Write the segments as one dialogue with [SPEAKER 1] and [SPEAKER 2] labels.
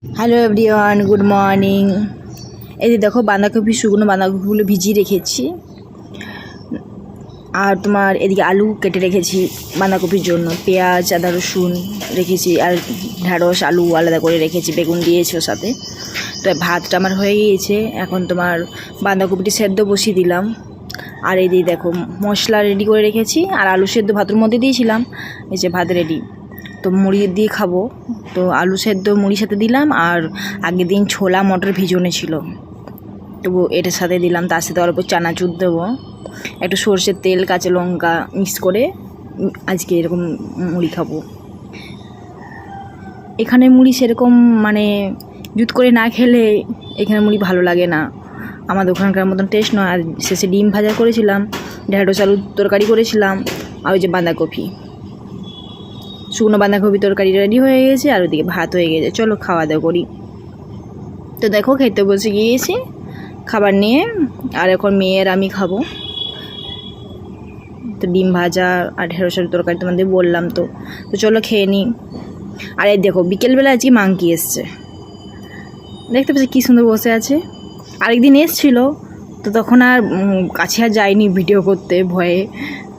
[SPEAKER 1] Hello everyone, good morning. এই যে দেখো বাঁধাকপি, শুকনো বাঁধাকপিগুলো ভিজিয়ে রেখেছি। আর তোমার এদিকে আলু কেটে রেখেছি বাঁধাকপির জন্য, পেঁয়াজ আদা রসুন রেখেছি, আর ঢ্যাঁড়স আলু আলাদা করে রেখেছি, বেগুন দিয়েছি ওর সাথে। তো ভাতটা আমার হয়ে গিয়েছে। এখন তোমার বাঁধাকপিটি সেদ্ধ বসিয়ে দিলাম। আর এই দিয়ে দেখো মশলা রেডি করে রেখেছি, আর আলু সেদ্ধ ভাতের মধ্যে দিয়েছিলাম। এই যে ভাত রেডি, তো মুড়ি দিয়ে খাবো। তো আলু সেদ্ধ মুড়ির সাথে দিলাম, আর আগের দিন ছোলা মটর ভিজোনো ছিল, তবু এটার সাথে দিলাম। তার সাথে অল্প চানাচুর দেবো, একটু সর্ষের তেল কাঁচা লঙ্কা মিক্স করে আজকে এরকম মুড়ি খাবো। এখানে মুড়ি সেরকম মানে জুত করে না খেলে এখানে মুড়ি ভালো লাগে না, আমাদের ওখানকার মতন টেস্ট নয়। আর শেষে ডিম ভাজা করেছিলাম, ঢেঁড়স আলুর তরকারি করেছিলাম, আর ওই যে বাঁধাকপি, শুকনো বাঁধাকপি তরকারি রেডি হয়ে গেছে, আর ওদিকে ভাত হয়ে গেছে। চলো খাওয়া দাওয়া করি। তো দেখো খেতে বসে গিয়েছি খাবার নিয়ে, আর এখন মেয়ের আমি খাবো। তো ডিম ভাজা আর ঢেঁড়স আলুর তরকারি তোমাদের বললাম। তো তো চলো খেয়ে নিই। আর এই দেখো বিকেলবেলা আজকে মাংকি এসছে, দেখতে পাচ্ছি কী সুন্দর বসে আছে। আরেকদিন এসছিল, তো তখন আর কাছে আর যায়নি ভিডিও করতে ভয়ে।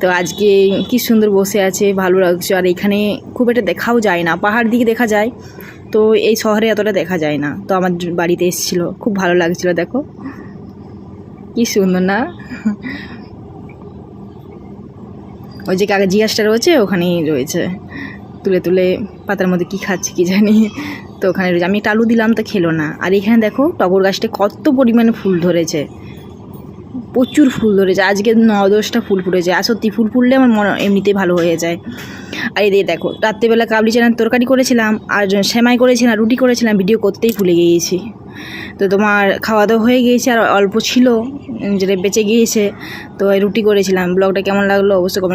[SPEAKER 1] তো আজকে কি সুন্দর বসে আছে, ভালো লাগছে। আর এখানে খুব একটা দেখাও যায় না, পাহাড় দিকে দেখা যায়, তো এই শহরে এতটা দেখা যায় না। তো আমার বাড়িতে এসেছিলো, খুব ভালো লাগছিলো। দেখো কি সুন্দর না। ওই যে কাগজি গাছটা রয়েছে ওখানেই রয়েছে, তুলে তুলে পাতার মধ্যে কি খাচ্ছে কি জানি। তো ওখানে রয়েছে, আমি একটা আলু দিলাম তো খেলো না। আর এখানে দেখো টগর গাছটা কত পরিমাণে ফুল ধরেছে, প্রচুর ফুল ধরেছে। আজকে 9-10টা ফুল ফুটেছে। আর সত্যি ফুল ফুললে আমার মনে এমনিতেই ভালো হয়ে যায়। আর এই দেখো রাত্রেবেলা কাবলি চানার তরকারি করেছিলাম, আর সেমাই করেছিলাম, রুটি করেছিলাম, ভিডিও করতেই ভুলে গিয়েছি। তো তোমার খাওয়া দাওয়া হয়ে গিয়েছে, আর অল্প ছিল যেটা বেঁচে গিয়েছে, তো রুটি করেছিলাম। ব্লগটা কেমন লাগলো অবশ্যই কমেন্ট